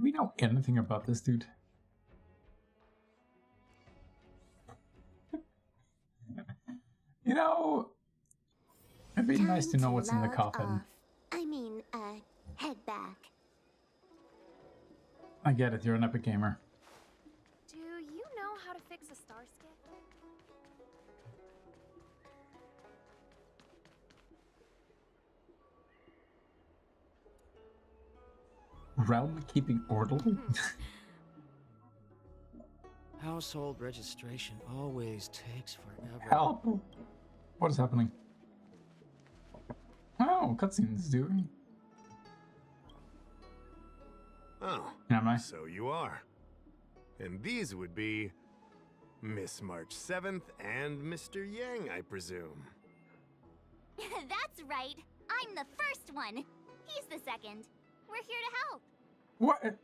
Do we know anything about this dude? You know, it'd be nice to know what's in the coffin. Head back. I get it, you're an epic gamer. Do you know how to fix a star skip? Realm keeping orderly? Household registration always takes forever. Help! What is happening? Oh, cutscenes, do we? Oh, Am I? so you are. And these would be Miss March 7th and Mr. Yang, I presume. That's right. I'm the first one. He's the second. We're here to help. What?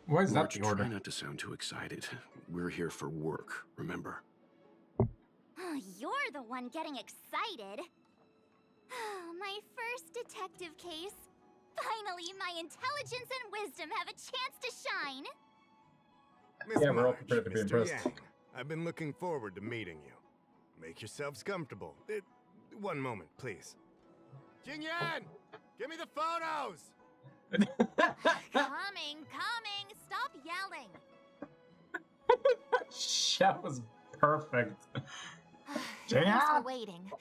Why is that March, the order? try not to sound too excited. We're here for work, remember? You're the one getting excited. My first detective case. Finally, my intelligence and wisdom have a chance to shine. Miss Yeah, we're all March, prepared to be Mr. impressed. Yang, I've been looking forward to meeting you. Make yourselves comfortable. One moment, please. Jingyan! Give me the photos! Coming. Stop yelling. That was perfect. Thanks for waiting.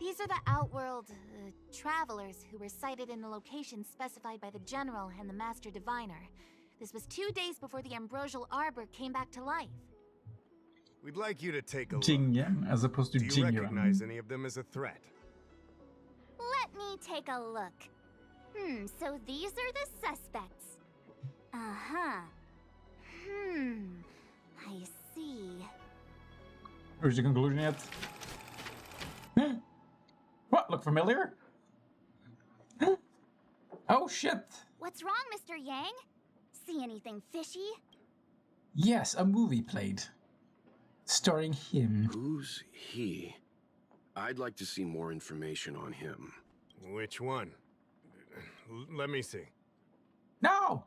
These are the Outworld travelers who were sighted in the location specified by the General and the Master Diviner. This was 2 days before the Ambrosial Arbor came back to life. We'd like you to take a look. Jingyan as opposed to Do you Jingyuan. recognize any of them as a threat? Let me take a look. So these are the suspects. Uh-huh. I see. Where's your conclusion yet? What? Look familiar? Oh shit! What's wrong, Mr. Yang? See anything fishy? Yes, a movie played. Starring him. Who's he? I'd like to see more information on him. Which one? Let me see. No!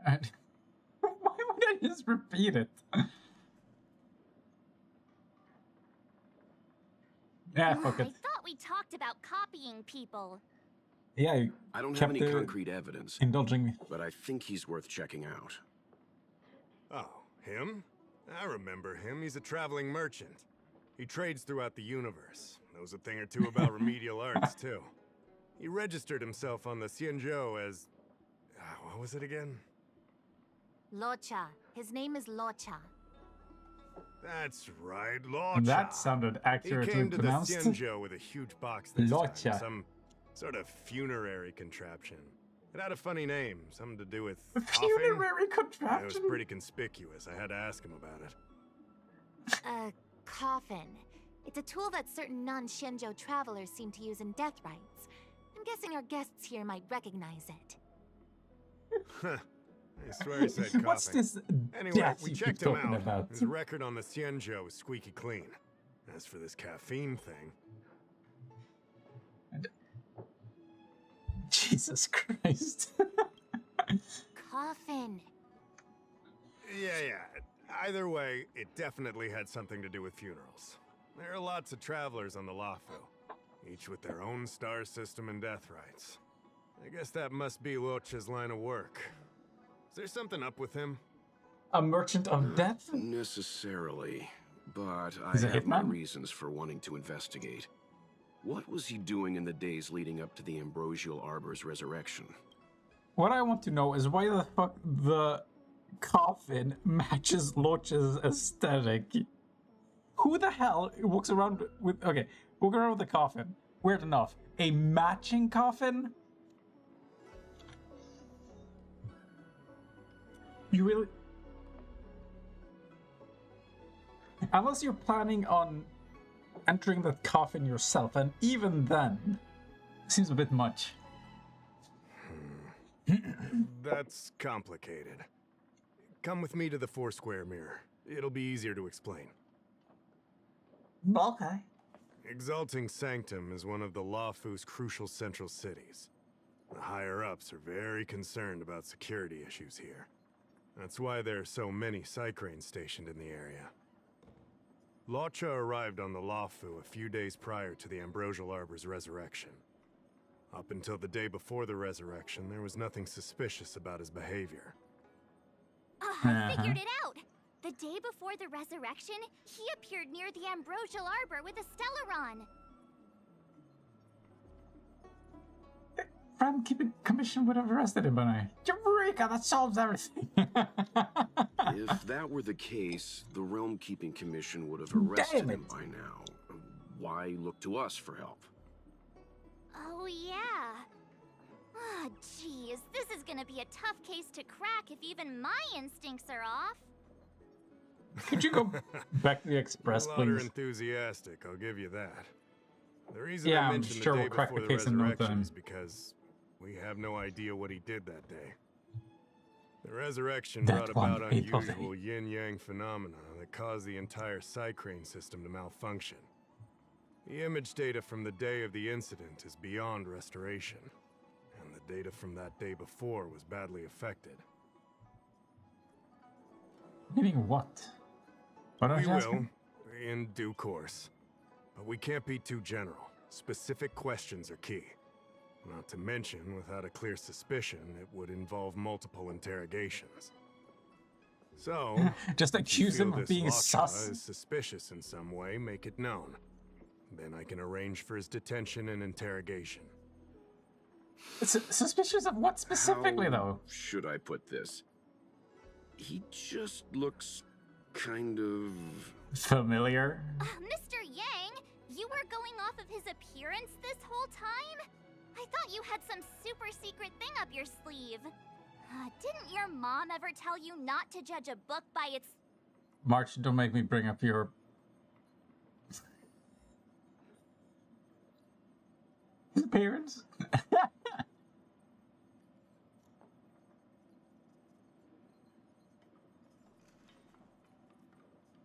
Why would I just repeat it? Yeah, fuck I it. thought we talked about copying people. Yeah, I don't have kept any concrete evidence, indulging me. but I think he's worth checking out. Oh, him? I remember him. He's a traveling merchant. He trades throughout the universe. Knows a thing or two about remedial arts, too. He registered himself on the Xianzhou as... what was it again? Luocha. His name is Luocha. That's right, Luocha. That sounded He accurately came to the pronounced. Xianzhou with a huge box this Luocha. time. Some sort of funerary contraption. It had a funny name, something to do with A coughing. funerary It was contraption. pretty conspicuous. I had to ask him about it. A coffin. It's a tool that certain non-Shenzhou travelers seem to use in death rites. I'm guessing our guests here might recognize it. Huh. I swear he said coughing. What's this Anyway, death we you keep checked him talking out. about? His record on the Xianzhou is squeaky clean. As for this caffeine thing, Jesus Christ. Coffin. yeah. Either way, it definitely had something to do with funerals. There are lots of travelers on the Luofu, each with their own star system and death rites. I guess that must be Luocha's line of work. Is there something up with him? A merchant of death? Not necessarily, but I He's a have my hitman? reasons for wanting to investigate. What was he doing in the days leading up to the Ambrosial Arbor's resurrection? What I want to know is why the fuck the coffin matches Luocha's aesthetic. Who the hell walks around with... Okay, walking around with a coffin. Weird enough. A matching coffin? You really... Unless you're planning on entering that coffin yourself, and even then, seems a bit much. That's complicated. Come with me to the Four-Square Mirror. It'll be easier to explain. Okay. Exalting Sanctum is one of the Lawfu's crucial central cities. The higher-ups are very concerned about security issues here. That's why there are so many Psycranes stationed in the area. Luocha arrived on the Lawfu a few days prior to the Ambrosial Arbor's resurrection. Up until the day before the resurrection, there was nothing suspicious about his behavior. I figured it out! The day before the resurrection, he appeared near the Ambrosial Arbor with a Stellaron. Keeping Commission would have arrested him, but Eureka! That solves everything! If that were the case, the Realm Keeping Commission would have arrested him by now. Why look to us for help? Oh, yeah. Ah, geez, this is gonna be a tough case to crack if even my instincts are off. Could you go back to the Express, A lot are please? enthusiastic, I'll give you that. The reason Yeah, I I'm mentioned sure the we'll day crack before the the case in no resurrection time. is because we have no idea what he did that day. The resurrection That brought one about fateful unusual yin-yang phenomena that caused the entire Psycrane system to malfunction. The image data from the day of the incident is beyond restoration, and the data from that day before was badly affected. Meaning what? What are We you will, asking? in due course. But we can't be too general. Specific questions are key. Not to mention, without a clear suspicion, it would involve multiple interrogations. So, Just if you accuse feel him of this being Luocha sus. is suspicious in some way, make it known. Then I can arrange for his detention and interrogation. Suspicious of what specifically, How though? should I put this? He just looks kind of... Familiar? Mr. Yang, you were going off of his appearance this whole time? I thought you had some super secret thing up your sleeve. Didn't your mom ever tell you not to judge a book by its... March, don't make me bring up your... his appearance?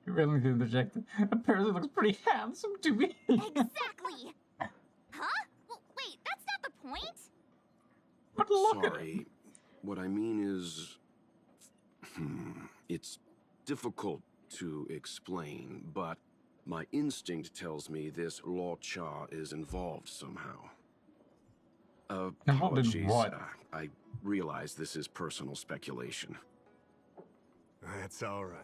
You really need to interject. Apparently looks pretty handsome to me. Exactly! Huh? Well, wait, that's not the point! But look at Sorry. him. What I mean is... It's difficult to explain, but my instinct tells me this Luocha is involved somehow. Involved in Apologies. what? I realize this is personal speculation. That's all right.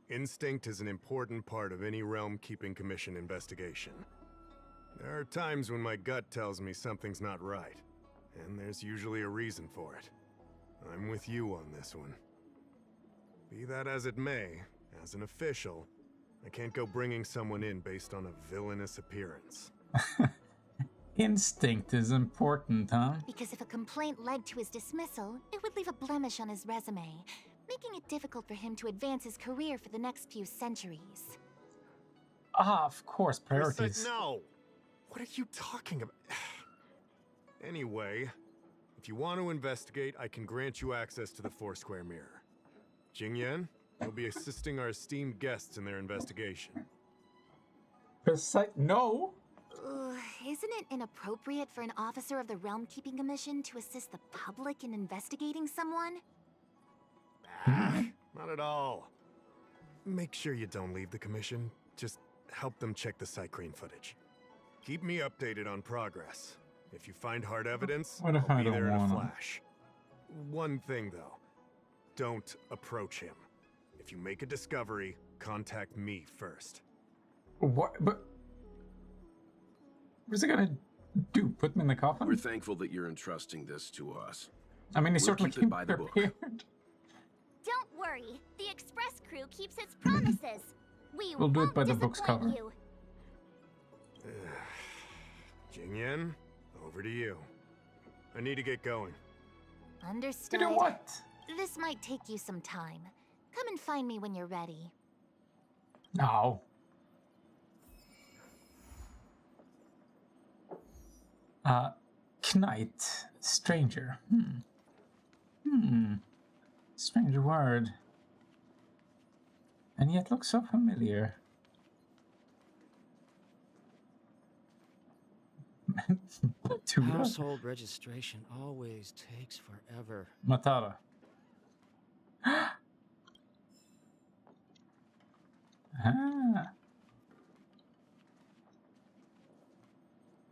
Instinct is an important part of any Realm Keeping Commission investigation. There are times when my gut tells me something's not right, and there's usually a reason for it. I'm with you on this one. Be that as it may, as an official, I can't go bringing someone in based on a villainous appearance. Instinct is important, huh? Because if a complaint led to his dismissal, it would leave a blemish on his resume, making it difficult for him to advance his career for the next few centuries. Ah, of course, priorities. No! What are you talking about? Anyway, if you want to investigate, I can grant you access to the Foursquare Mirror. Jingyan, you'll be assisting our esteemed guests in their investigation. No! Isn't it inappropriate for an officer of the Realm Keeping Commission to assist the public in investigating someone? Not at all. Make sure you don't leave the commission. Just help them check the Psycrane footage. Keep me updated on progress. If you find hard evidence, What if I'll I be don't there in a wanna? flash. One thing, though. Don't approach him. If you make a discovery, contact me first. What? But... what's it gonna do? Put me in the coffin? We're thankful that you're entrusting this to us. I mean, he We'll certainly keep it came by the book. prepared. Don't worry, the Express crew keeps its promises. We'll do it won't by the book's disappoint cover. you. Jingyan, over to you. I need to get going. Understood. To do what? This might take you some time. Come and find me when you're ready. No. Knight. Stranger. Strange word. And yet looks so familiar. Tuda? Household registration always takes forever. Matara. Ah.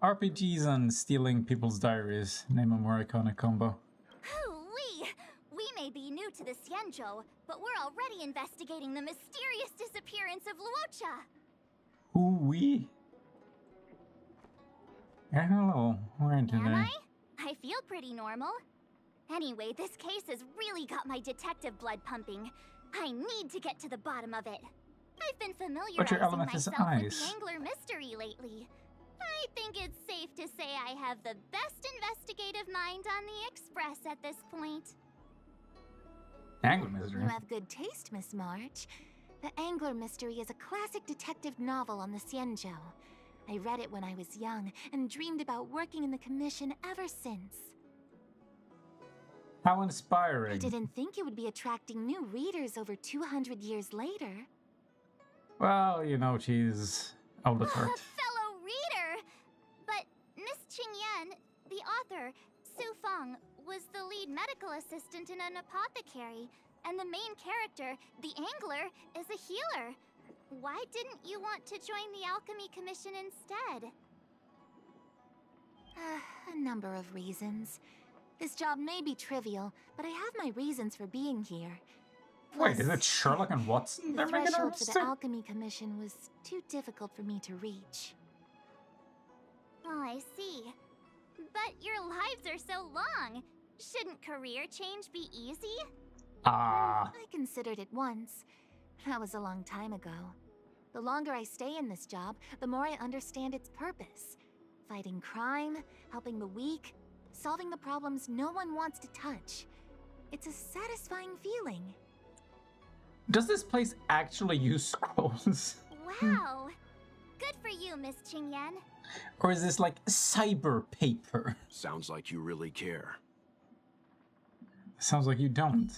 RPGs and stealing people's diaries. Name a more iconic combo. Hoo-wee! We may be new to the Xianzhou, but we're already investigating the mysterious disappearance of Luocha. Ooh-wee. You're a little weird today. Am I? I feel pretty normal. Anyway, this case has really got my detective blood pumping. I need to get to the bottom of it. I've been familiarizing element is myself with ice. the Angler mystery lately. I think it's safe to say I have the best investigative mind on the Express at this point. Angler mystery. You have good taste, Miss March. The Angler Mystery is a classic detective novel on the Xianzhou. I read it when I was young and dreamed about working in the commission ever since. How inspiring. I didn't think it would be attracting new readers over 200 years later. Well, you know, she's old at A heart. fellow reader! But Miss Qingyan, the author, Su Feng, was the lead medical assistant in an apothecary, and the main character, the Angler, is a healer. Why didn't you want to join the Alchemy Commission instead? A number of reasons. This job may be trivial, but I have my reasons for being here. Wait, is Plus, it Sherlock and Watson the they're making threshold out for the to? Alchemy Commission was too difficult for me to reach. Oh, I see. But your lives are so long. Shouldn't career change be easy? Ah, I considered it once. That was a long time ago. The longer I stay in this job, the more I understand its purpose. Fighting crime, helping the weak, solving the problems no one wants to touch. It's a satisfying feeling. does this place actually use scrolls? Wow. Good for you, Miss Qingyan. Or is this like cyber paper? Sounds like you really care. Sounds like you don't.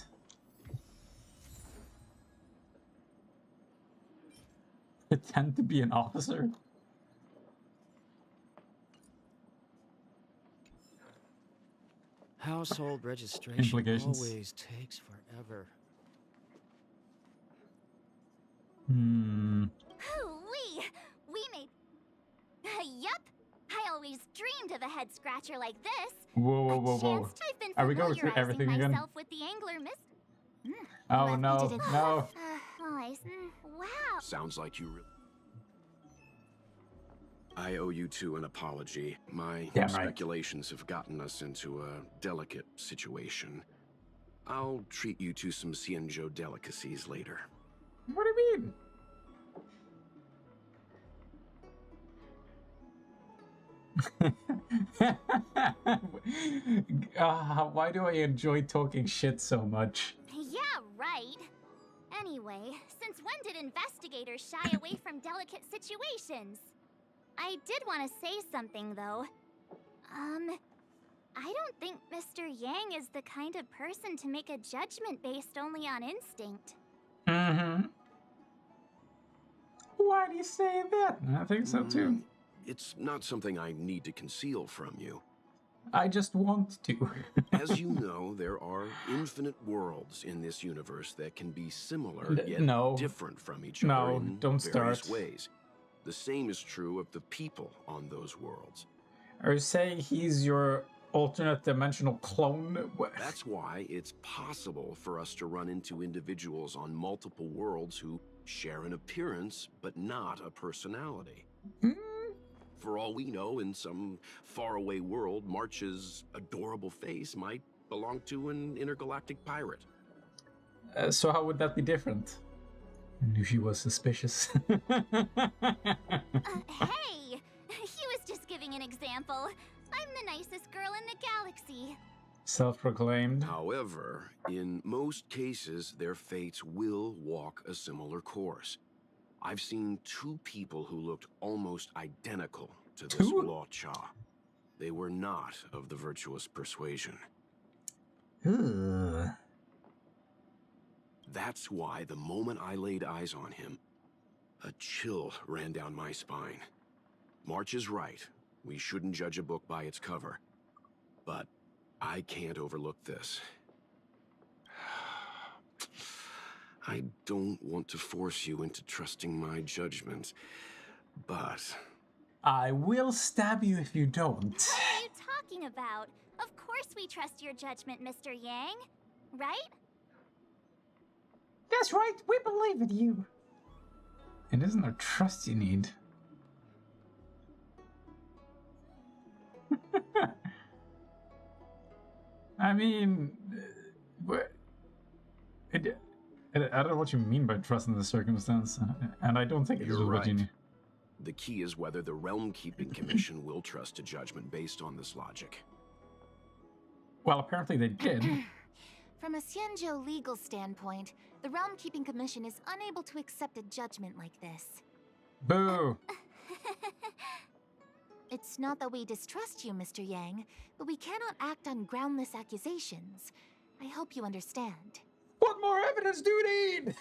Pretend to be an officer? Household registration Implications. always takes forever. Hoo-wee! We made... Yup! I always dreamed of a head-scratcher like this. Whoa, whoa, A whoa, whoa. chance I've been Are we going through familiarizing everything again? myself with the Angler Miss... Oh Well, no, you didn't- no. Oh, wow. Sounds like you really... I owe you two an apology. My Damn right. speculations have gotten us into a delicate situation. I'll treat you to some Xianzhou delicacies later. What do you mean? Why do I enjoy talking shit so much? Yeah, right. Anyway, since when did investigators shy away from delicate situations? I did want to say something, though. I don't think Mr. Yang is the kind of person to make a judgment based only on instinct. Mm-hmm. Why do you say that? I think so too. It's not something I need to conceal from you. I just want to. As you know, there are infinite worlds in this universe that can be similar yet no. different from each No, other in don't various start. ways. The same is true of the people on those worlds. Or say he's your alternate dimensional clone. That's why it's possible for us to run into individuals on multiple worlds who share an appearance but not a personality. For all we know, in some faraway world, March's adorable face might belong to an intergalactic pirate. So how would that be different? I knew she was suspicious. Hey! He was just giving an example. I'm the nicest girl in the galaxy. Self-proclaimed. However, in most cases, their fates will walk a similar course. I've seen two people who looked almost identical to this Two? Luocha. They were not of the virtuous persuasion. Ugh. That's why the moment I laid eyes on him, a chill ran down my spine. March is right. We shouldn't judge a book by its cover. But I can't overlook this. I don't want to force you into trusting my judgment, but... I will stab you if you don't. What are you talking about? Of course we trust your judgment, Mr. Yang. Right? That's right, we believe in you. It isn't a trust you need. I mean, I don't know what you mean by trust in this circumstance, and I don't think it is You're right. Virginia. The key is whether the Realm Keeping Commission will trust a judgment based on this logic. Well, apparently they did. From a Xianzhou legal standpoint, the Realm Keeping Commission is unable to accept a judgment like this. Boo! It's not that we distrust you, Mr. Yang, but we cannot act on groundless accusations. I hope you understand. What more evidence do you need?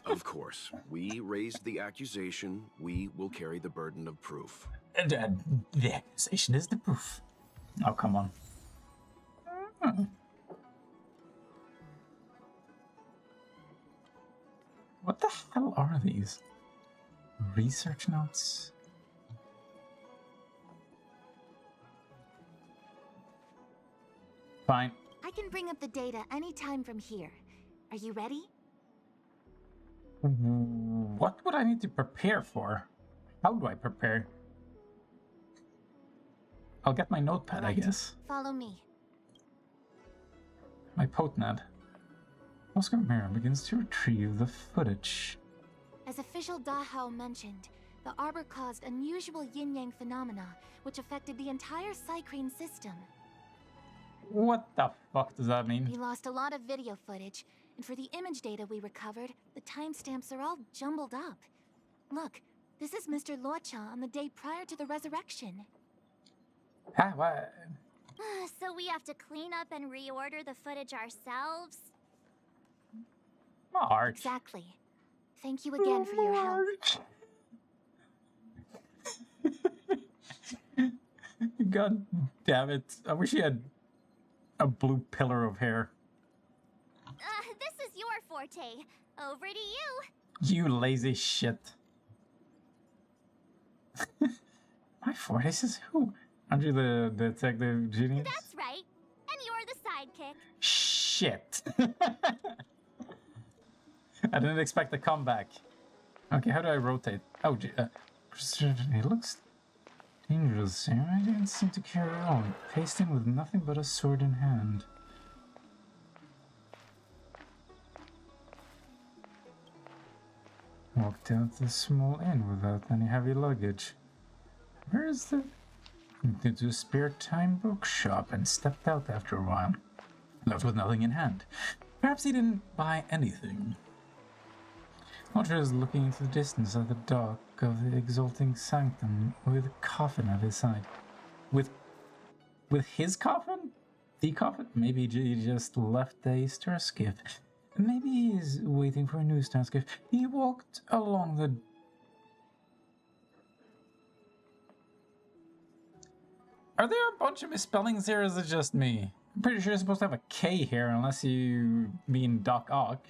Of course, we raised the accusation, we will carry the burden of proof. And the accusation is the proof. Oh, come on. What the hell are these? Research notes? Fine. I can bring up the data anytime from here. Are you ready? What would I need to prepare for? How do I prepare? I'll get my notepad, I Right. guess. Follow me. My potnad. Oscar Mira begins to retrieve the footage. As official Dahao mentioned, the Arbor caused unusual yin-yang phenomena, which affected the entire Cycrane system. What the fuck does that We mean? lost a lot of video footage, and for the image data we recovered, the timestamps are all jumbled up. Look, this is Mr. Luocha on the day prior to the resurrection. Ah, what? So we have to clean up and reorder the footage ourselves? March. Exactly. Thank you again for your help. God damn it. I wish he had a blue pillar of hair. This is your forte. Over to you. You lazy shit. My forte says who? Aren't you the detective genius? That's right. And you're the sidekick. Shit. I didn't expect a comeback. Okay, how do I rotate? Oh, it looks dangerous. I didn't seem to care at all. Pasting with nothing but a sword in hand. Walked out the small inn without any heavy luggage. Where is the... Went into a spare time bookshop and stepped out after a while. Left with nothing in hand. Perhaps he didn't buy anything. Roger is looking into the distance at the dock of the exulting sanctum with a coffin at his side. With his coffin? The coffin? Maybe he just left a star skiff. Maybe he's waiting for a new star skiff. He walked along the... Are there a bunch of misspellings here, or is it just me? I'm pretty sure you're supposed to have a K here, unless you mean Doc Ock.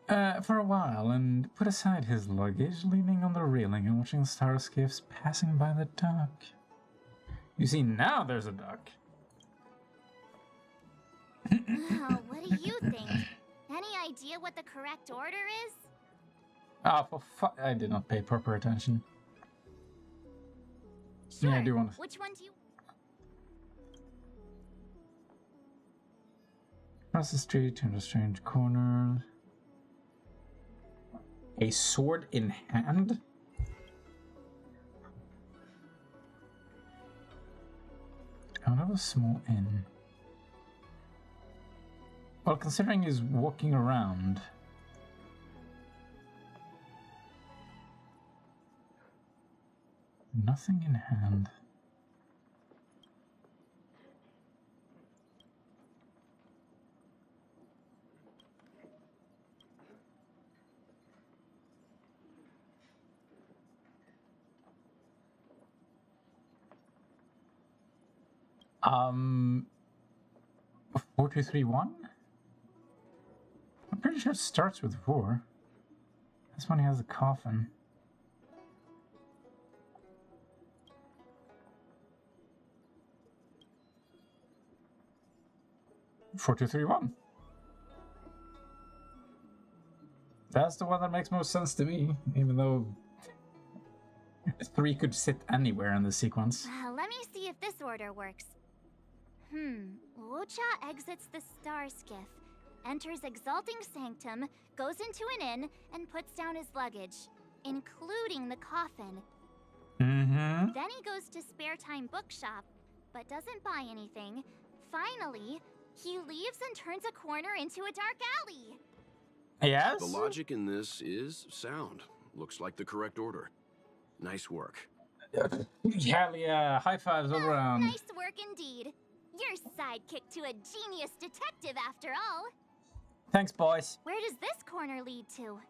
For a while, and put aside his luggage, leaning on the railing and watching star skiffs passing by the dock. You see, now there's a dock. Oh, what do you think? Any idea what the correct order is? Ah, for fuck! I did not pay proper attention. Sure. Yeah, I do want to... Which one do you... Across the street, turn a strange corner. A sword in hand? Out of a small inn. Well, considering he's walking around... Nothing in hand. 4231? I'm pretty sure it starts with 4. This one has a coffin. "4231." That's the one that makes most sense to me, even though 3 could sit anywhere in the sequence. Let me see if this order works. Luocha exits the star skiff, enters Exalting Sanctum, goes into an inn, and puts down his luggage, including the coffin. Mm-hmm. Then he goes to Spare Time Bookshop, but doesn't buy anything. Finally, he leaves and turns a corner into a dark alley. Yes? The logic in this is sound. Looks like the correct order. Nice work. Hell yeah, high fives all around. Nice work indeed. Your sidekick to a genius detective after all. Thanks, boys. Where does this corner lead to?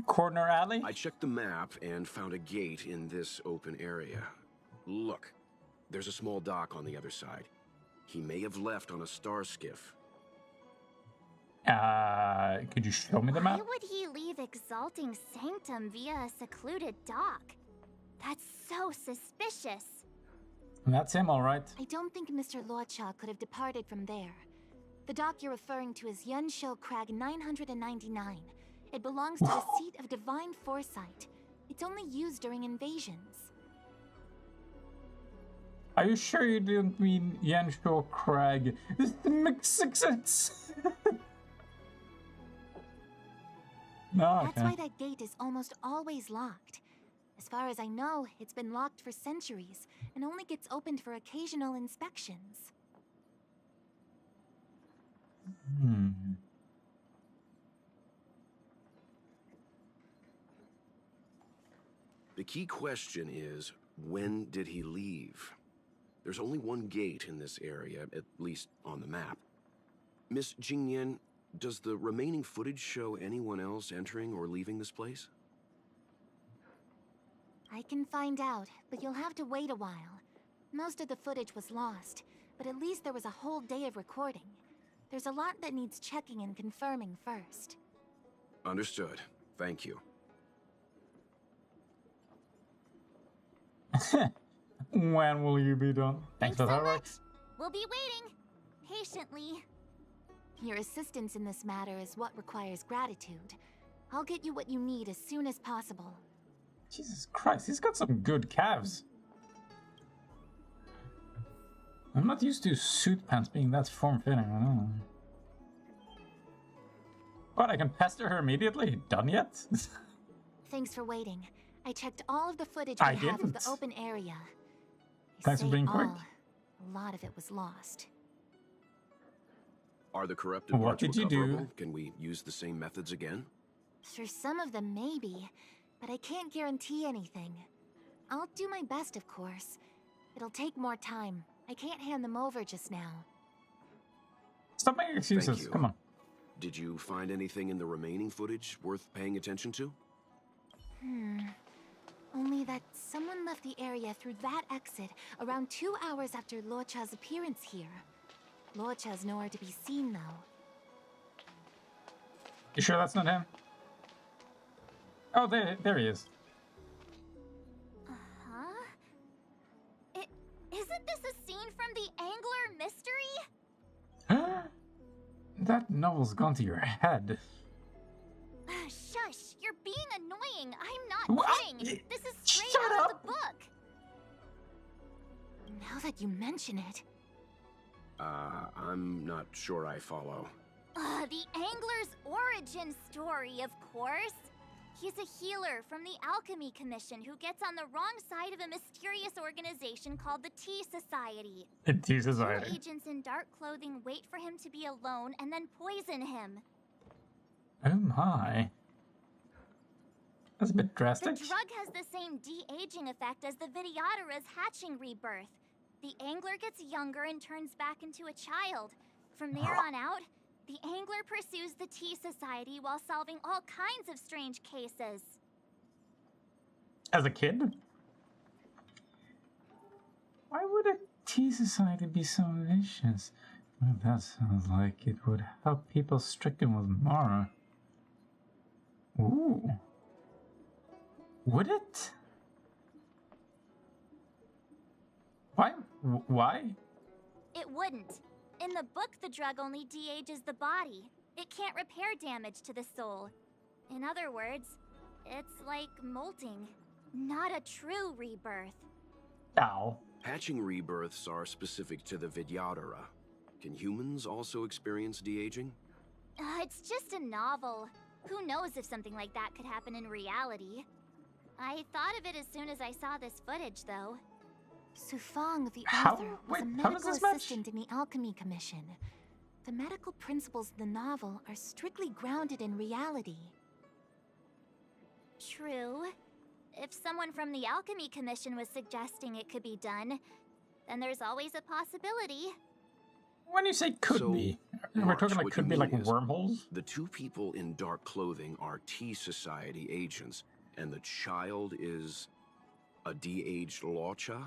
Corner alley? I checked the map and found a gate in this open area. Look, there's a small dock on the other side. He may have left on a star skiff. Could you show me the map? Why would he leave Exalting Sanctum via a secluded dock? That's so suspicious. That's him, all right. I don't think Mr. Luocha could have departed from there. The dock you're referring to is Yunsho Crag 999. It belongs to the seat of divine foresight. It's only used during invasions. Are you sure you didn't mean Yansho Crag? This makes sense. No, That's why that gate is almost always locked. As far as I know, it's been locked for centuries and only gets opened for occasional inspections. The key question is, when did he leave? There's only one gate in this area, at least on the map. Miss Jingyan, does the remaining footage show anyone else entering or leaving this place? I can find out, but you'll have to wait a while. Most of the footage was lost, but at least there was a whole day of recording. There's a lot that needs checking and confirming first. Understood. Thank you. When will you be done? Thanks for so that, much. Rex. We'll be waiting patiently. Your assistance in this matter is what requires gratitude. I'll get you what you need as soon as possible. Jesus Christ, he's got some good calves. I'm not used to suit pants being that form-fitting, I don't know. What, I can pester her immediately? Done yet? Thanks for waiting. I checked all of the footage I we have of didn't. the open area. Thanks for being quick. A lot of it was lost. Are the corrupted What parts did you do? recoverable? Can we use the same methods again? For some of them, maybe, but I can't guarantee anything. I'll do my best, of course. It'll take more time. I can't hand them over just now. Stop making excuses, you. come on. Did you find anything in the remaining footage worth paying attention to? Only that someone left the area through that exit around 2 hours after Luocha's appearance here. Luocha's nowhere to be seen, though. You sure that's not him? Oh, there he is. Huh? Isn't this a scene from the Angler Mystery? That novel's gone to your head. Shush! You're being annoying. I'm not What? kidding. This is straight Shut out up. of the book. Now that you mention it, I'm not sure I follow. The Angler's origin story, of course. He's a healer from the Alchemy Commission who gets on the wrong side of a mysterious organization called the Tea Society. It Two teases agents in dark clothing wait for him to be alone and then poison him. Oh my. That's a bit The drastic. drug has the same de-aging effect as the Videodara's hatching rebirth. The Angler gets younger and turns back into a child. From there on out, the Angler pursues the Tea Society while solving all kinds of strange cases. As a kid? Why would a tea society be so vicious? Well, that sounds like it would help people stricken with Mara. Ooh. Would it? Why? Why? It wouldn't. In the book, the drug only de-ages the body. It can't repair damage to the soul. In other words, it's like molting, not a true rebirth. Ow. Hatching rebirths are specific to the Vidyadhara. Can humans also experience de-aging? It's just a novel. Who knows if something like that could happen in reality? I thought of it as soon as I saw this footage, though. Sufang, the How? author, was Wait, a how does medical this match? assistant in the Alchemy Commission. The medical principles in the novel are strictly grounded in reality. True. If someone from the Alchemy Commission was suggesting it could be done, then there's always a possibility. When you say could So, be, we're March, talking like what could you be like mean is wormholes? the two people in dark clothing are Tea Society agents, and the child is a de-aged Luocha?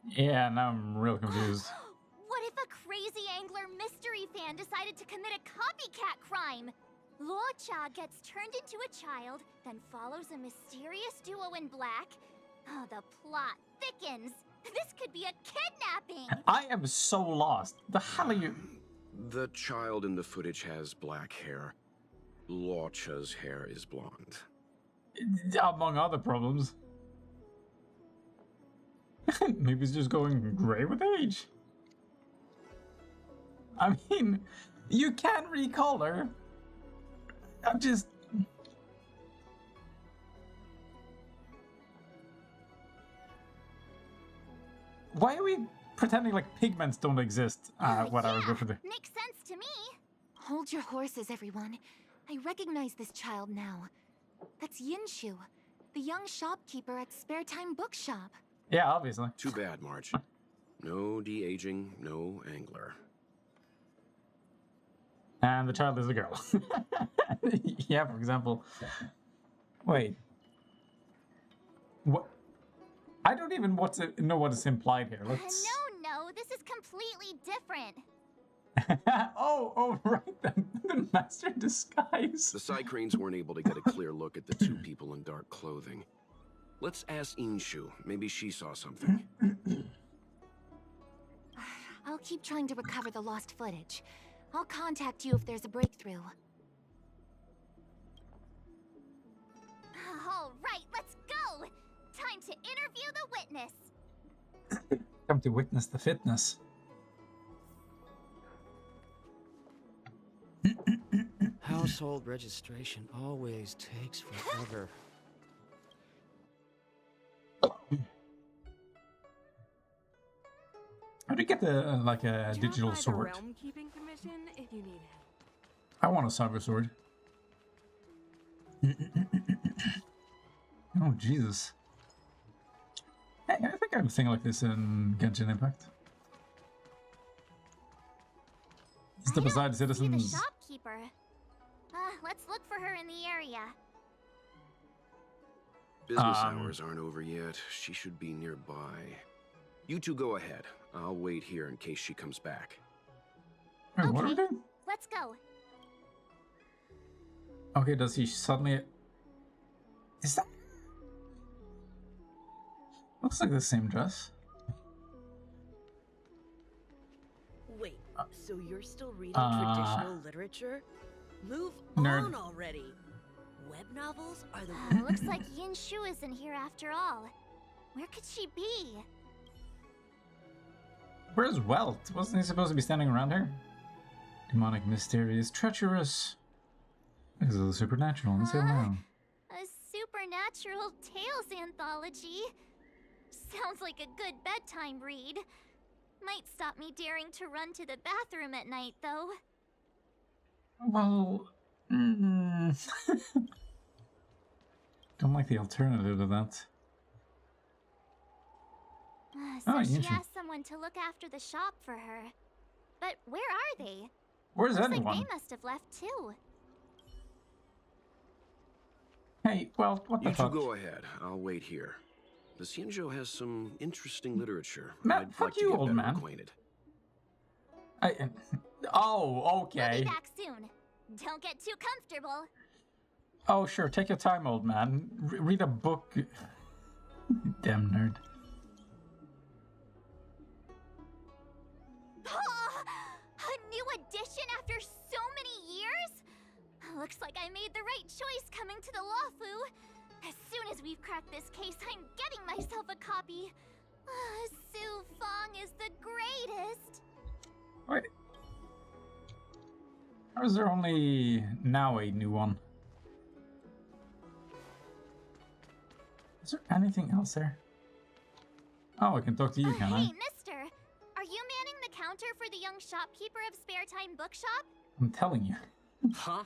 Yeah, now I'm real confused. What if a crazy angler mystery fan decided to commit a copycat crime? Luocha gets turned into a child, then follows a mysterious duo in black. Oh, the plot thickens. This could be a kidnapping! I am so lost. The hell are you? The child in the footage has black hair. Luocha's hair is blonde. Among other problems. Maybe it's just going gray with age. I mean, you can recolor. I'm just... Why are we pretending like pigments don't exist? What I was Yeah, referring to. makes sense to me. Hold your horses, everyone. I recognize this child now. That's Yinshu, the young shopkeeper at Spare Time Bookshop. Yeah, obviously. Too bad, March. No de-aging, no angler. And the child is a girl. Yeah, for example. Wait. What? I don't even know what is implied here. Let's... No, this is completely different. oh, right then. The master in disguise. The side cranes weren't able to get a clear look at the two people in dark clothing. Let's ask Inshu. Maybe she saw something. I'll keep trying to recover the lost footage. I'll contact you if there's a breakthrough. All right, let's go. Time to interview the witness. Come to witness the fitness. Household registration always takes forever. How do you get the like a Join digital by the sword? Realm Keeping Commission if you need help. I want a cyber sword. Oh Jesus! Hey, I think I have a thing like this in Genshin Impact. Step aside, See the citizens. shopkeeper. Let's look for her in the area. Business hours aren't over yet. She should be nearby. You two go ahead. I'll wait here in case she comes back. Wait, what are we Okay. doing? Let's go. Okay, does he suddenly... Is that... Looks like the same dress. Wait, so you're still reading traditional literature? Move Nerd. on already. Web novels are the Looks like Yinshu isn't here after all. Where could she be? Where's Welt? Wasn't he supposed to be standing around here? Demonic, mysterious, treacherous. This is the supernatural. Let's see now. A supernatural tales anthology. Sounds like a good bedtime read. Might stop me daring to run to the bathroom at night, though. Well... Don't like the alternative to that. So Oh, she Yinshu. asked someone to look after the shop for her. But where are they? Where's Looks anyone? like they must have left too. Hey, well, what the You two fuck? go ahead. I'll wait here. The Xianzhou has some interesting literature. Man, I'd fuck like to you, get old better man. acquainted. Oh, We'll okay. be back soon. Don't get too comfortable. Oh, sure. Take your time, old man. Read a book. Damn nerd. A new addition after so many years? Looks like I made the right choice coming to the Luofu. As soon as we've cracked this case, I'm getting myself a copy. Su Fong is the greatest. Wait. Or is there only now a new one? Is there anything else there? Oh, I can talk to you, can I? Hey, mister! Are you manning the counter for the young shopkeeper of Spare Time Bookshop? I'm telling you. Huh?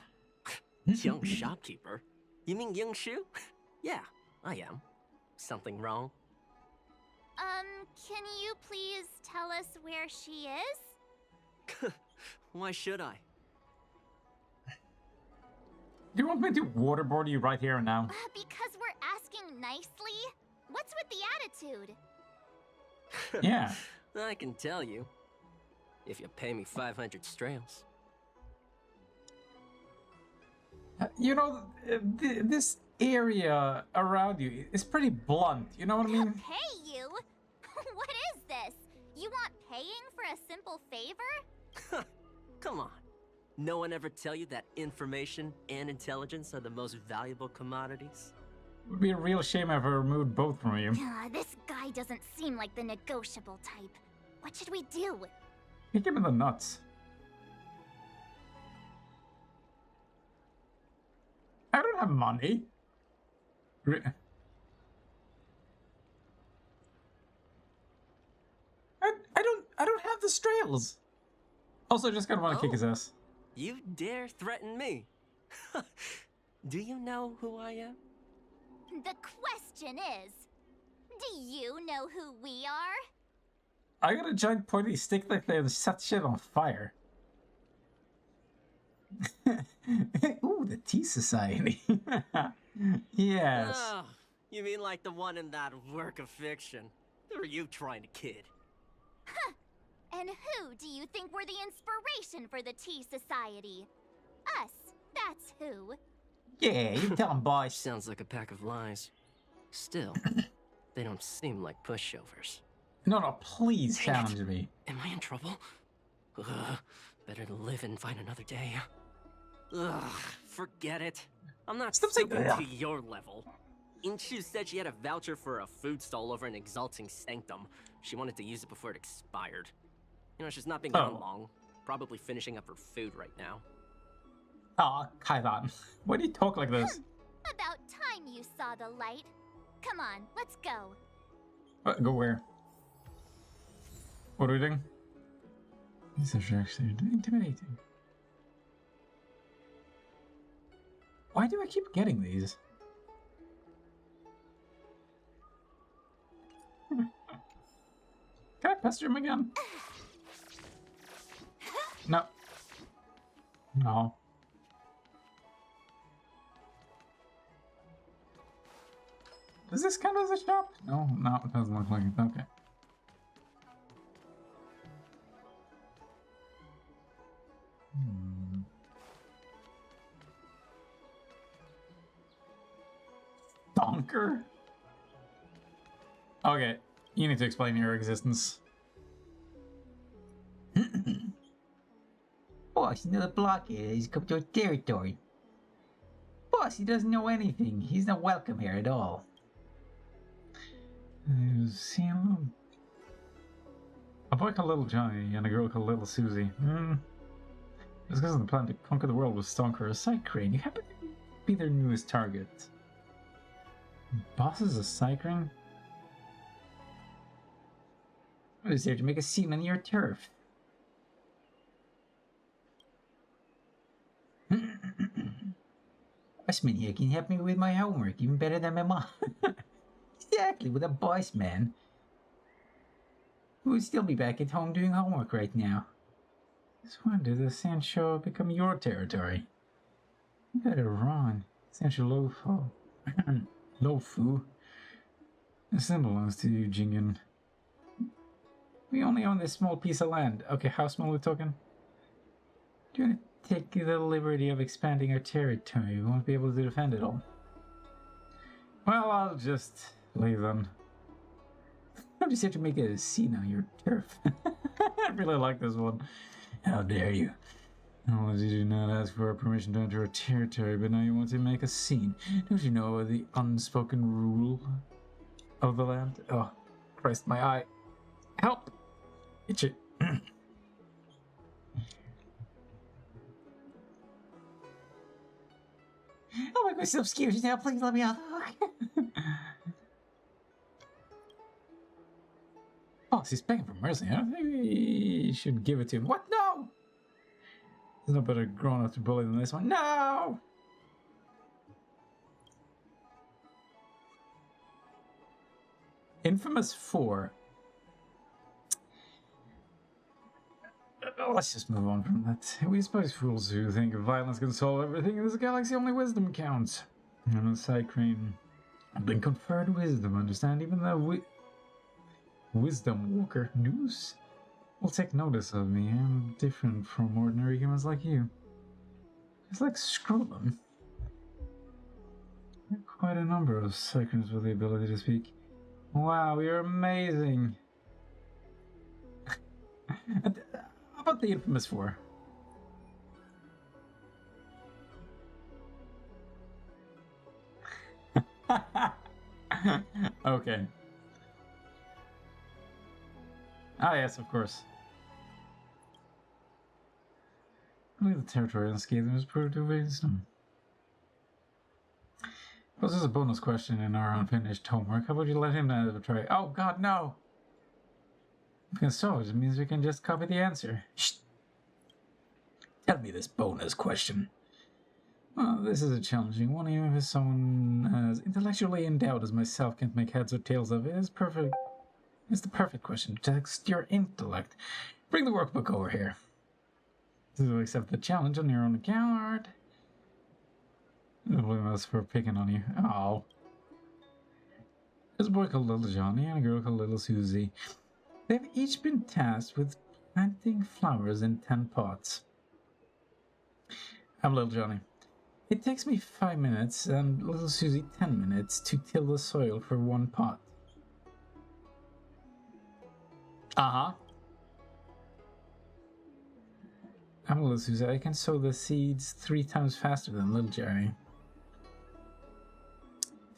Young shopkeeper? You mean Young Shu? Yeah, I am. Something wrong? Can you please tell us where she is? Why should I? Do you want me to waterboard you right here and now? Because we're asking nicely? What's with the attitude? Yeah. I can tell you. If you pay me 500 strails. You know, this area around you is pretty blunt. You know what I mean? Pay you? What is this? You want paying for a simple favor? Come on. No one ever tell you that information and intelligence are the most valuable commodities? It would be a real shame if I removed both from you. This guy doesn't seem like the negotiable type. What should we do? Kick him in the nuts. I don't have money. I don't have the strails. Also, I just kind of want to kick his ass. You dare threaten me? Do you know who I am? The question is, do you know who we are? I got a giant pointy stick like that and set shit on fire. Ooh, the Tea Society. Yes. Oh, you mean like the one in that work of fiction? Who are you trying to kid? And who do you think were the inspiration for the Tea Society? Us, that's who. Yeah, you tell him, boys. Sounds like a pack of lies. Still, they don't seem like pushovers. No, please challenge me. Am I in trouble? Ugh, better to live and find another day. Ugh, forget it. I'm not Stop saying stooping that. to your level. Inchu said she had a voucher for a food stall over in Exalting Sanctum. She wanted to use it before it expired. You know, she's not been gone long. Probably finishing up her food right now. Aw, Kaidan. Why do you talk like this? About time you saw the light. Come on, let's go. Go where? What are we doing? These are actually intimidating. Why do I keep getting these? Can I pester him again? No. No. Does this count as a shop? No, it doesn't look like it. Okay. Donker? Okay, you need to explain your existence. Boss, another blockhead has come to our territory. Boss, he doesn't know anything. He's not welcome here at all. A boy called Little Johnny and a girl called Little Susie. Discussing the plan to conquer the world with Stonker, a side crane. You happen to be their newest target. Boss is a side crane? What is there to make a scene on your turf? Bossman here can help me with my homework even better than my mom. Exactly, with a boss man who would still be back at home doing homework right now. Since when did the Sancho become your territory? You better run. Sancho Lofo. Lofu. This land belongs to you, Jingen. We only own this small piece of land. Okay, how small are we talking? Do you want to take the liberty of expanding our territory? We won't be able to defend it all. Well, I'll just leave then. I'm just here to make a scene on your turf. I really like this one. How dare you? Not only did you not ask for our permission to enter our territory, but now you want to make a scene. Don't you know the unspoken rule of the land? Oh, Christ, my eye. Help! Itch it. Oh my God, so excuse now. Please let me out. Oh, he's begging for mercy, huh? Maybe you should give it to him. What? No! There's no better grown up to bully than this one. No! Infamous 4. Let's just move on from that. We despise fools who think violence can solve everything in this galaxy. Only wisdom counts. I'm a Cycrane. I've been conferred wisdom, understand? Even the Wisdom Walker News will take notice of me. I'm different from ordinary humans like you. It's like screw them. There are quite a number of Cycranes with the ability to speak. Wow, you're amazing. How about the Infamous 4? Okay. Ah, yes, of course. Only the territory unscathed was proved to wisdom. Well, this is a bonus question in our unfinished homework. How about you let him have a try? Oh, God, no! Because so, it means we can just copy the answer. Shh! Tell me this bonus question. Well, this is a challenging one, even if someone as intellectually endowed as myself can't make heads or tails of it. It's perfect. It's the perfect question to test your intellect. Bring the workbook over here. To accept the challenge on your own account. No blame us for picking on you. Oh. There's a boy called Little Johnny and a girl called Little Susie. They've each been tasked with planting flowers in 10 pots. I'm Little Johnny. It takes me 5 minutes and Little Susie 10 minutes to till the soil for 1 pot. Uh-huh. I'm Little Susie. I can sow the seeds 3 times faster than Little Jerry.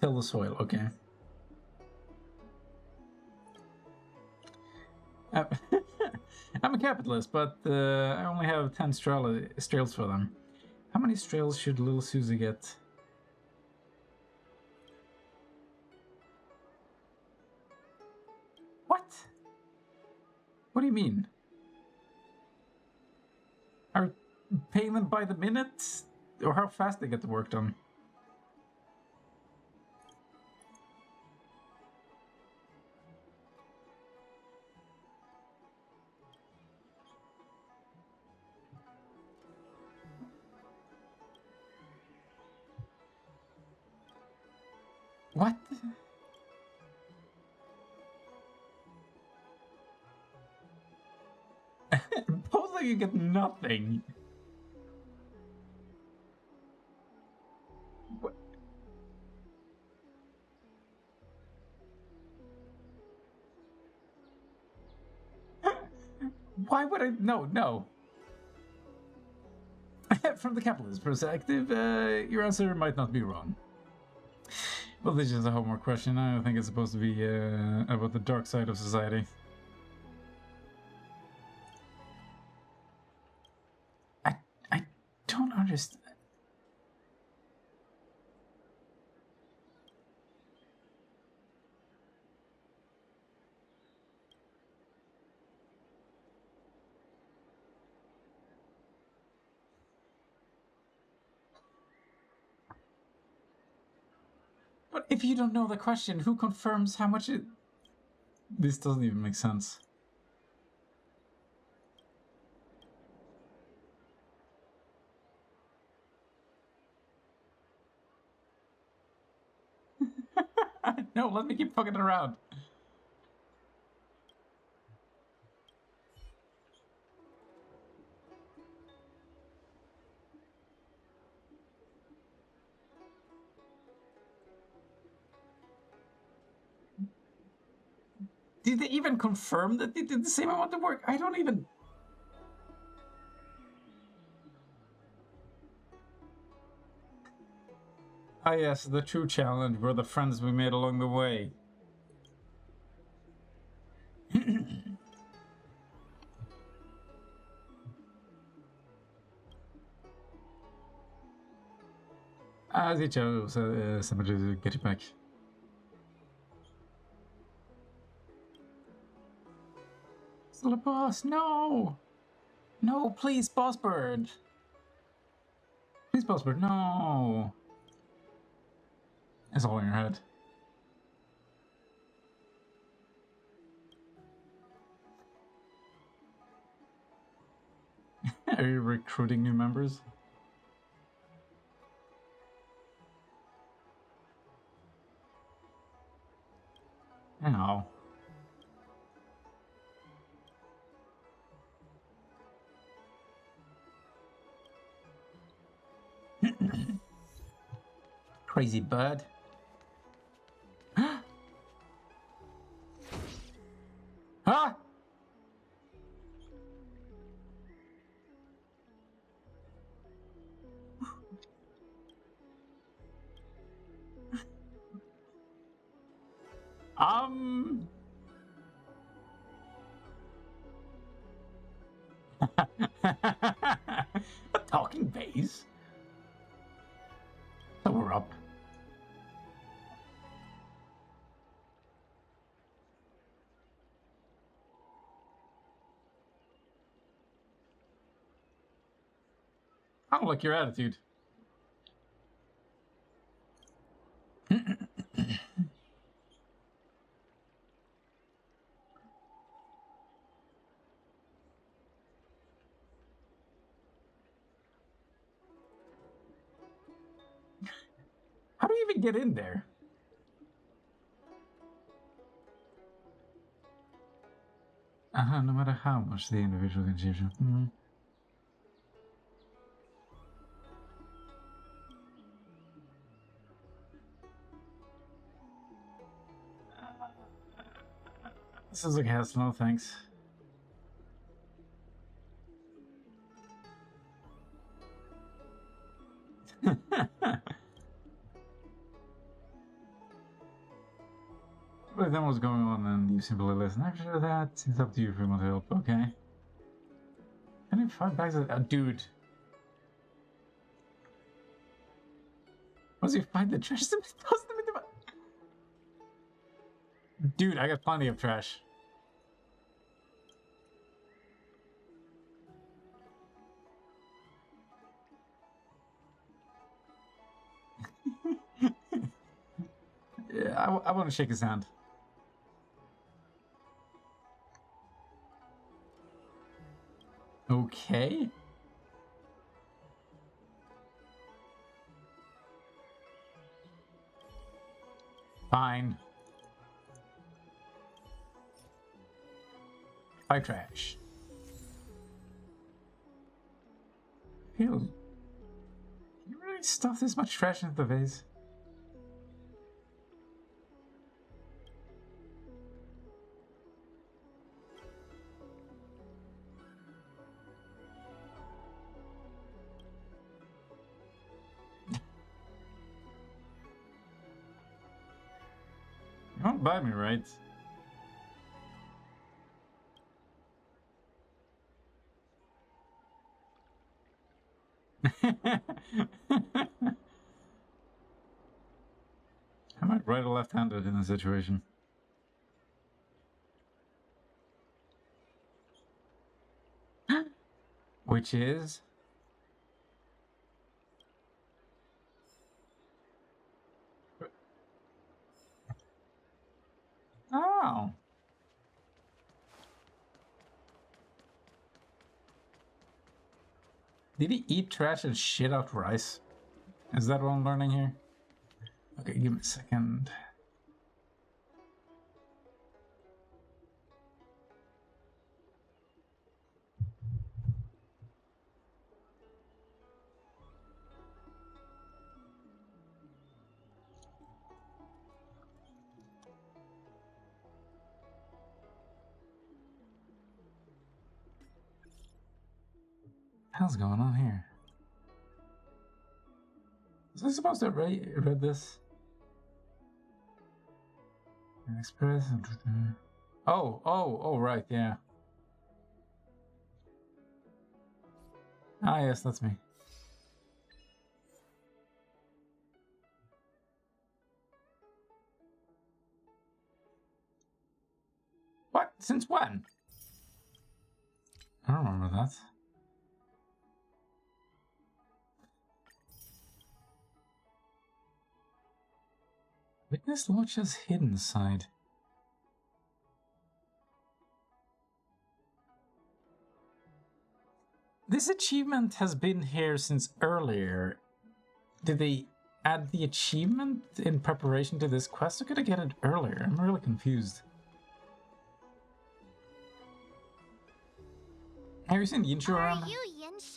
Till the soil, okay. I'm a capitalist, but I only have 10 strails for them. How many strails should Little Susie get? What? What do you mean? Are paying them by the minute? Or how fast they get the work done? What? Both of you get nothing. What? Why would I? No. From the capitalist perspective, your answer might not be wrong. Well, this is a homework question. I don't think it's supposed to be about the dark side of society. I don't understand. But if you don't know the question, who confirms how much it... This doesn't even make sense. No, let me keep fucking around. Did they even confirm that they did the same amount of work? I don't even... Ah yes, the true challenge were the friends we made along the way. Ah, dicho, somebody to get it back. Still a boss, no! No, please, boss bird! Please, boss bird, no! It's all in your head. Are you recruiting new members? No. Crazy bird. Ah! A talking vase? So we're up. I don't like your attitude. How do you even get in there? No matter how much the individual can change. This is like hassle, no thanks. But then what's going on and you simply listen. After that, it's up to you if you want to help, okay? 25 bags of... dude. Once you find the trash, toss them in the... Dude, I got plenty of trash. Yeah, I want to shake his hand. Okay. Fine. Buy trash. You really stuff this much trash into the vase? You won't buy me, right? I might right or left-handed in this situation. Which is... Oh. Did he eat trash and shit out rice? Is that what I'm learning here? Okay, give me a second. hell's going on here? Was I supposed to have read this? Express. Oh, right, yeah. Ah, yes, that's me. What? Since when? I don't remember that. Witness Luocha's hidden side. This achievement has been here since earlier. Did they add the achievement in preparation to this quest, or could I get it earlier? I'm really confused. Have you seen Yinshu around? Are you Yinshu?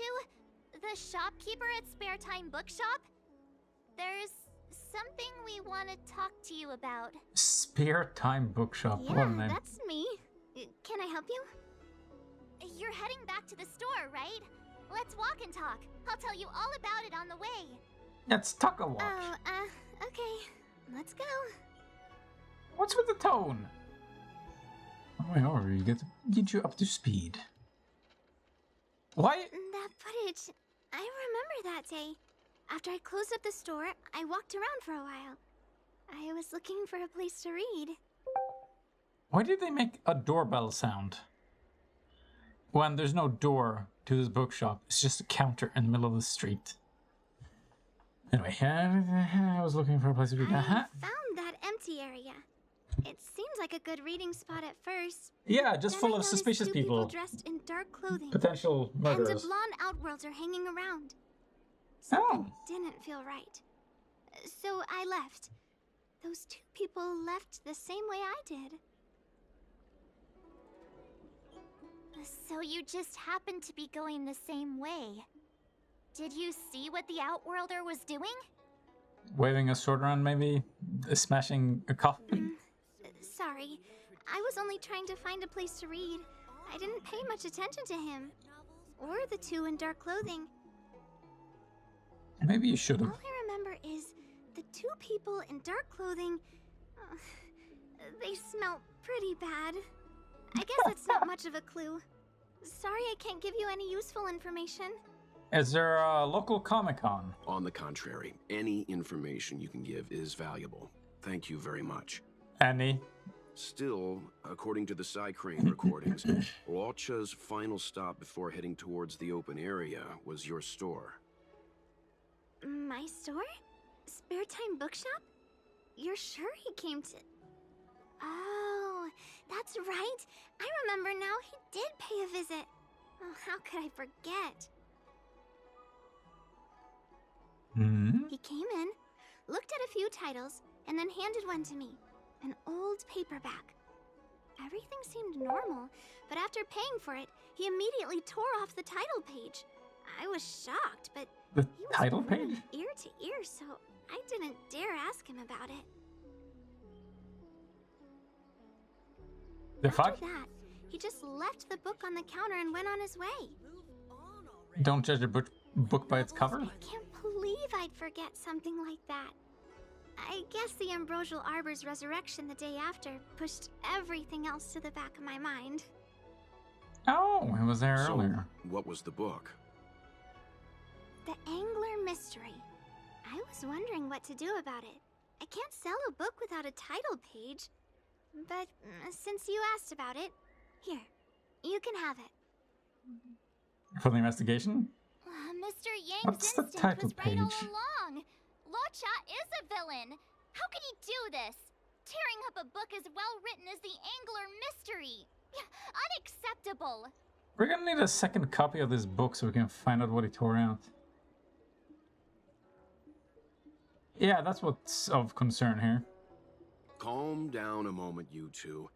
The shopkeeper at Spare Time Bookshop? There's something we want to talk to you about. Spare Time Bookshop. Yeah, What a name. that's me. Can I help you? You're heading back to the store, right? Let's walk and talk. I'll tell you all about it on the way. Let's talk a walk. Oh, okay. Let's go. What's with the tone? On the way over, you get you up to speed. Why? That footage. I remember that day. After I closed up the store, I walked around for a while. I was looking for a place to read. Why did they make a doorbell sound? When there's no door to this bookshop, it's just a counter in the middle of the street. Anyway, I was looking for a place to read. I found that empty area. It seems like a good reading spot at first. Yeah, just Then full I of noticed suspicious two people. dressed in dark clothing. Potential And murderers. a blonde outworlder hanging around. Something didn't feel right. So I left. Those two people left the same way I did. So you just happened to be going the same way. Did you see what the outworlder was doing? Waving a sword around, maybe? Smashing a coffin? Sorry. I was only trying to find a place to read. I didn't pay much attention to him. Or the two in dark clothing. Maybe you should have. All I remember is the two people in dark clothing. They smell pretty bad. I guess it's not much of a clue. Sorry I can't give you any useful information. Is there a local Comic-Con? On the contrary, any information you can give is valuable. Thank you very much. Any? Still, according to the Crane recordings, Luocha's final stop before heading towards the open area was your store. My store? Spare Time Bookshop? You're sure he came to... Oh, that's right. I remember now, he did pay a visit. Oh, how could I forget? He came in, looked at a few titles, and then handed one to me. An old paperback. Everything seemed normal, but after paying for it, he immediately tore off the title page. I was shocked, but The he was title grinning page? ear to ear, so I didn't dare ask him about it. The fuck? After that, he just left the book on the counter and went on his way. Don't judge a book by its cover? I can't believe I'd forget something like that. I guess the Ambrosial Arbor's resurrection the day after pushed everything else to the back of my mind. Oh, it was there earlier. What was the book? The Angler Mystery. I was wondering what to do about it. I can't sell a book without a title page. But since you asked about it, here, you can have it. For the investigation? Mr. Yang's What's the instinct title was right all page? along. Luocha is a villain. How could he do this? Tearing up a book as well written as the Angler Mystery. Unacceptable. We're gonna need a second copy of this book so we can find out what he tore out. Yeah, that's what's of concern here. Calm down a moment, you two.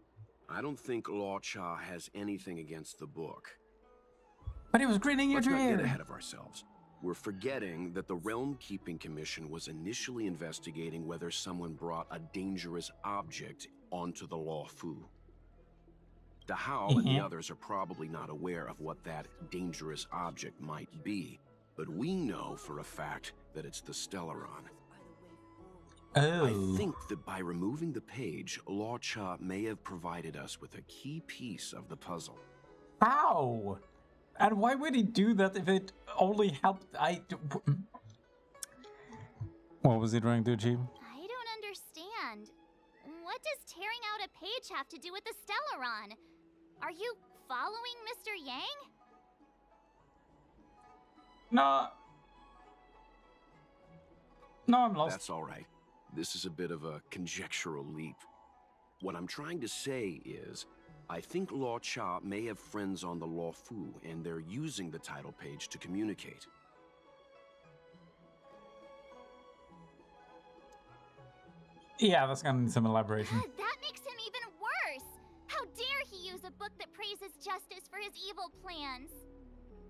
I don't think Luocha has anything against the book. But he was grinning ear Let's to not get ear. ahead of ourselves. We're forgetting that the Realm Keeping Commission was initially investigating whether someone brought a dangerous object onto the Luofu. The How and the others are probably not aware of what that dangerous object might be, but we know for a fact that it's the Stellaron. Oh. I think that by removing the page, Luocha may have provided us with a key piece of the puzzle. How? And why would he do that if it only helped? What was he trying to achieve? I don't understand. What does tearing out a page have to do with the Stellaron? Are you following Mr. Yang? No. No, I'm lost. That's all right. This is a bit of a conjectural leap. What I'm trying to say is, I think Luocha may have friends on the Luofu, and they're using the title page to communicate. Yeah, that's gonna need some elaboration. That makes him even worse! How dare he use a book that praises justice for his evil plans?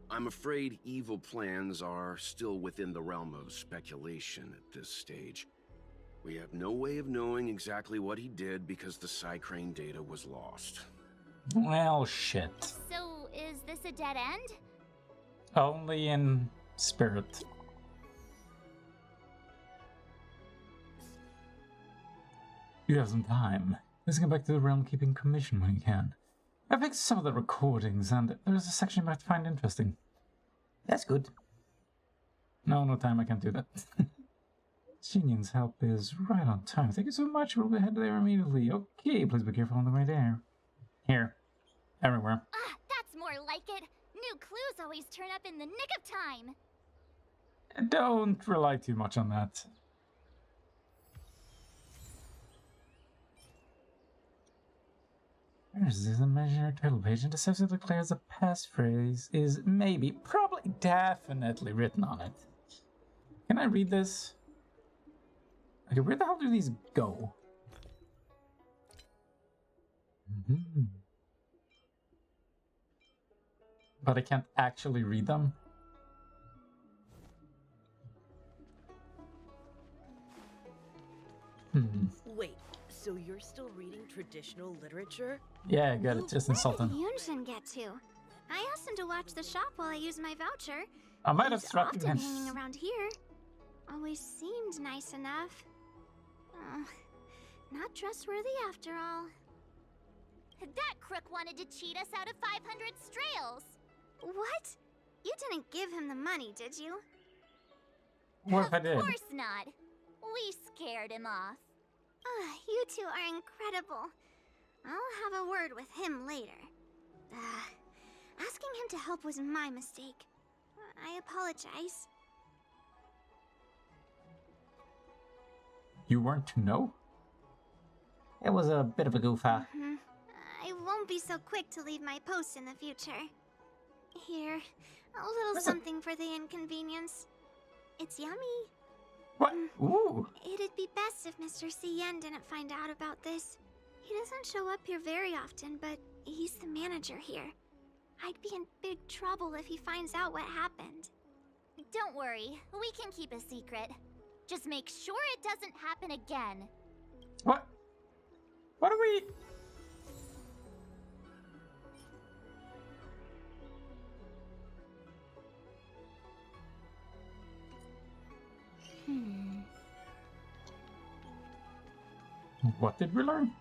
I'm afraid evil plans are still within the realm of speculation at this stage. We have no way of knowing exactly what he did because the Psycrane data was lost. Well, shit. So, is this a dead end? Only in spirit. You have some time. Let's get back to the Realm Keeping Commission when you can. I fixed some of the recordings, and there's a section you might find interesting. That's good. No time, I can't do that. Xinyan's help is right on time. Thank you so much. We'll be headed there immediately. Okay, please be careful on the way there. Here. Everywhere. Ah, that's more like it. New clues always turn up in the nick of time. Don't rely too much on that. There's this imaginary title page, and associated declares the passphrase is maybe, probably, definitely written on it. Can I read this? Okay, where the hell do these go? But I can't actually read them. Wait, so you're still reading traditional literature? Yeah, good. It's just insulting. Yunjin get to? I asked him to watch the shop while I use my voucher. I might have He's threatened often him. hanging around here. Always seemed nice enough. Not trustworthy after all. That crook wanted to cheat us out of 500 strails. What? You didn't give him the money, did you? What if I did? Of course not. We scared him off. You two are incredible. I'll have a word with him later. Asking him to help was my mistake. I apologize. You weren't to know? It was a bit of a goof, huh? I won't be so quick to leave my post in the future. Here, a little something for the inconvenience. It's yummy. What? Ooh. It'd be best if Mr. Cien didn't find out about this. He doesn't show up here very often, but he's the manager here. I'd be in big trouble if he finds out what happened. Don't worry, we can keep a secret. Just make sure it doesn't happen again. What? What are we... What did we learn?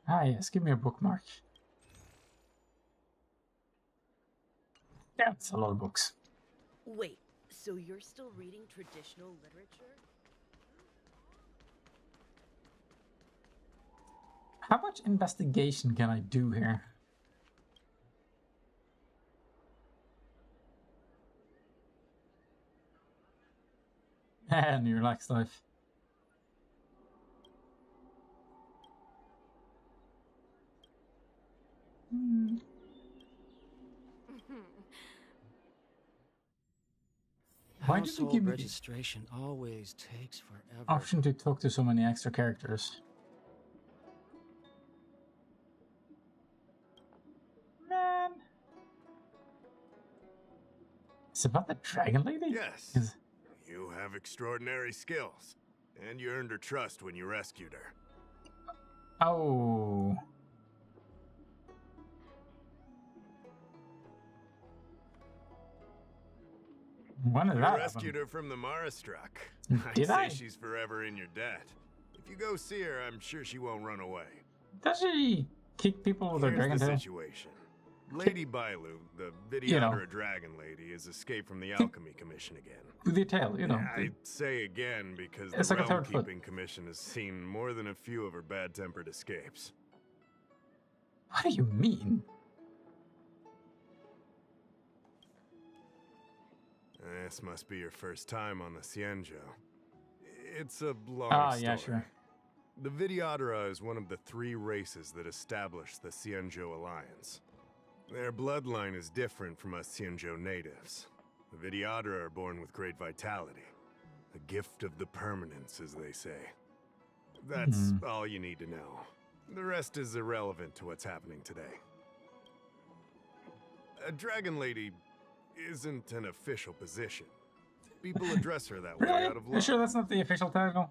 Ah, yes, give me a bookmark. That's a lot of books. Wait, so you're still reading traditional literature? How much investigation can I do here? And your relaxed life. Why did you Household give me the registration always takes forever. option to talk to so many extra characters? Man. It's about the dragon lady? Yes. You have extraordinary skills, and you earned her trust when you rescued her. Oh. When did You that rescued happen? her from the Mara struck. Did I? Say she's forever in your debt. If you go see her, I'm sure she won't run away. Does she kick people with her Here's dragon the tail? situation. Lady Bailu, the You know. Videodra dragon lady, has escaped from the Alchemy Commission again. With your tail, you know. I'd say again because It's the like a Realm third foot. Keeping Commission has seen more than a few of her bad-tempered escapes. What do you mean? This must be your first time on the Xianzhou. It's a long story. Yeah, sure. The Videodra is one of the 3 races that established the Xianzhou Alliance. Their bloodline is different from us Xianzhou natives. The Videodra are born with great vitality. A gift of the permanence, as they say. That's all you need to know. The rest is irrelevant to what's happening today. A dragon lady isn't an official position. People address her that way Really? out of You love. sure that's not the official title?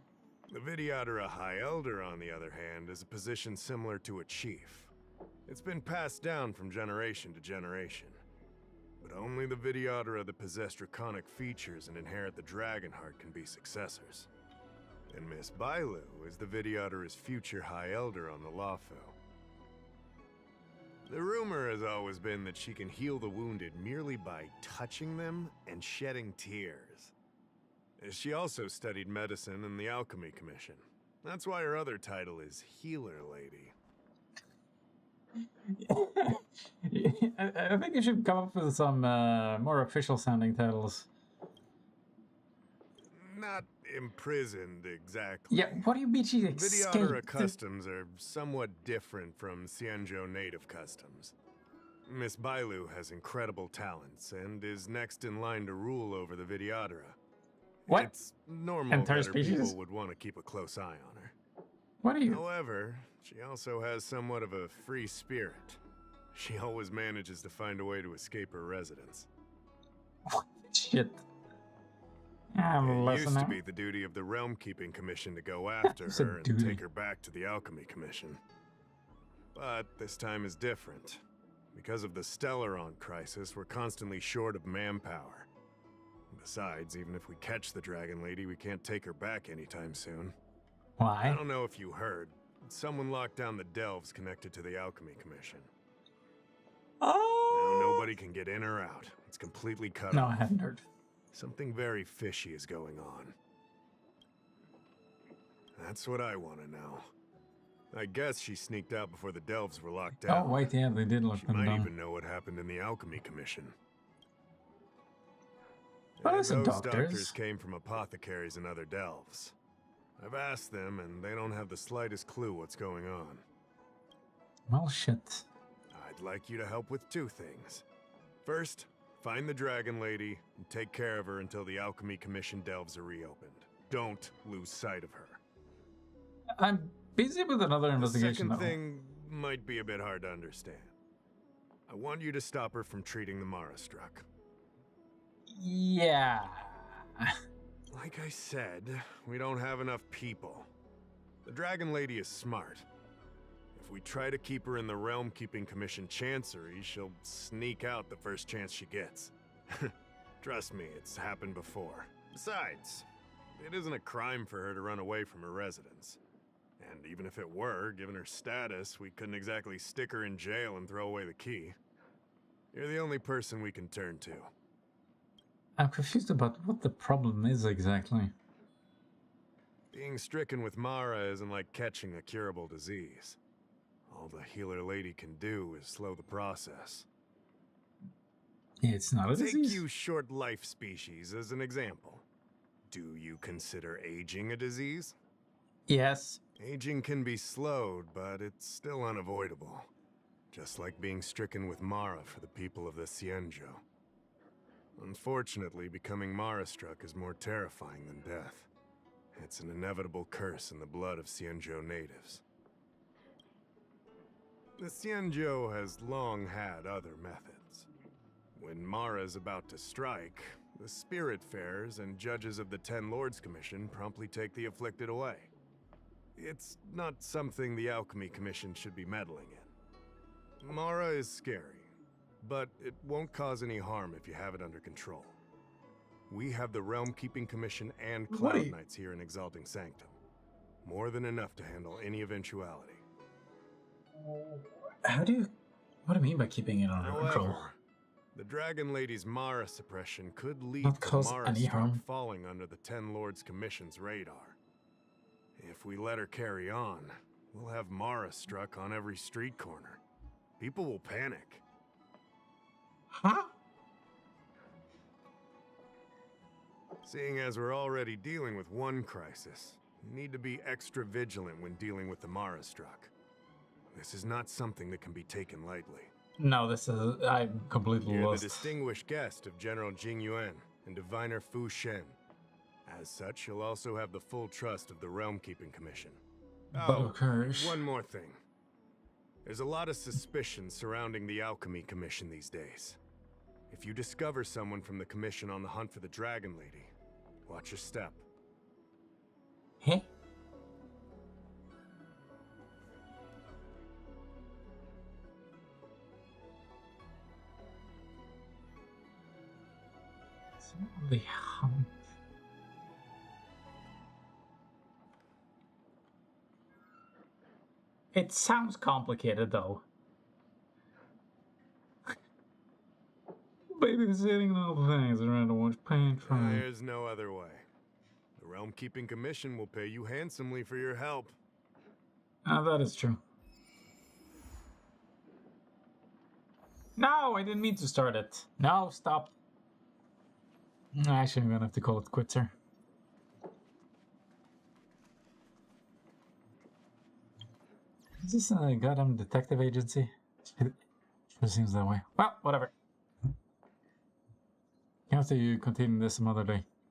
The Videodra High Elder, on the other hand, is a position similar to a chief. It's been passed down from generation to generation. But only the Videodra that possess draconic features and inherit the dragon heart can be successors. And Miss Bailu is the Videodra's future High Elder on the Luocha. The rumor has always been that she can heal the wounded merely by touching them and shedding tears. She also studied medicine in the Alchemy Commission. That's why her other title is Healer Lady. I think you should come up with some more official sounding titles. Not imprisoned, exactly. Yeah, what do you mean she Videodra escaped? customs are somewhat different from Xianzhou native customs. Miss Bailu has incredible talents and is next in line to rule over the Videodra. What? It's normal Entire that her species? people would want to keep a close eye on her. What are you? However, she also has somewhat of a free spirit. She always manages to find a way to escape her residence. Shit. It I'm used to listening. be the duty of the Realm Keeping Commission to go after It's a her and duty. take her back to the Alchemy Commission. But this time is different. Because of the Stellaron crisis, we're constantly short of manpower. Besides, even if we catch the Dragon Lady, we can't take her back anytime soon. I Why? don't know if you heard. Someone locked down the delves connected to the Alchemy Commission. Now Oh! nobody can get in or out. It's completely cut No, off. I hadn't heard. Something very fishy is going on. That's what I want to know. I guess she sneaked out before the delves were locked down. Oh, wait, yeah, they did look She them might down. even know what happened in the Alchemy Commission. Well, And listen, those doctors. came from apothecaries and other delves. I've asked them, and they don't have the slightest clue what's going on. Well, shit. I'd like you to help with 2 things. First, find the Dragon Lady and take care of her until the Alchemy Commission delves are reopened. Don't lose sight of her. I'm busy with another The investigation, second though. thing might be a bit hard to understand. I want you to stop her from treating the Mara struck. Yeah. Like I said, we don't have enough people. The Dragon Lady is smart. If we try to keep her in the Realm Keeping Commission Chancery, she'll sneak out the first chance she gets. Trust me, it's happened before. Besides, it isn't a crime for her to run away from her residence. And even if it were, given her status, we couldn't exactly stick her in jail and throw away the key. You're the only person we can turn to. I'm confused about what the problem is exactly. Being stricken with Mara isn't like catching a curable disease. All the Healer Lady can do is slow the process. It's not a Take disease. you short life species as an example. Do you consider aging a disease? Yes. Aging can be slowed, but it's still unavoidable. Just like being stricken with Mara for the people of the Xianzhou. Unfortunately, becoming Mara-struck is more terrifying than death. It's an inevitable curse in the blood of Xianzhou natives. The Xianzhou has long had other methods. When Mara is about to strike, the Spiritfarers and judges of the Ten Lords Commission promptly take the afflicted away. It's not something the Alchemy Commission should be meddling in. Mara is scary, but it won't cause any harm if you have it under control. We have the Realm Keeping Commission and What Cloud do you- Knights here in Exalting Sanctum. More than enough to handle any eventuality. What do you mean by keeping it under control? However, the Dragon Lady's Mara suppression could lead Not to cause Mara any Struck harm. falling under the Ten Lords Commission's radar. If we let her carry on, we'll have Mara Struck on every street corner. People will panic. Huh? Seeing as we're already dealing with one crisis, we need to be extra vigilant when dealing with the Mara Struck. This is not something that can be taken lightly. No, this is... I'm completely You're the lost. distinguished guest of General Jing Yuan and Diviner Fu Shen. As such, you'll also have the full trust of the Realm Keeping Commission. But Oh, of course... one more thing. There's a lot of suspicion surrounding the Alchemy Commission these days. If you discover someone from the Commission on the hunt for the Dragon Lady, watch your step. Huh? The hunt. It sounds complicated though. Babysitting all the things around to watch paint from. There's no other way. The Realm Keeping Commission will pay you handsomely for your help. That is true. No, I didn't mean to start it. No, stop. Actually, I'm gonna have to call it quits here. Is this a goddamn detective agency? It sure seems that way. Well, whatever. You have to continue this some other day.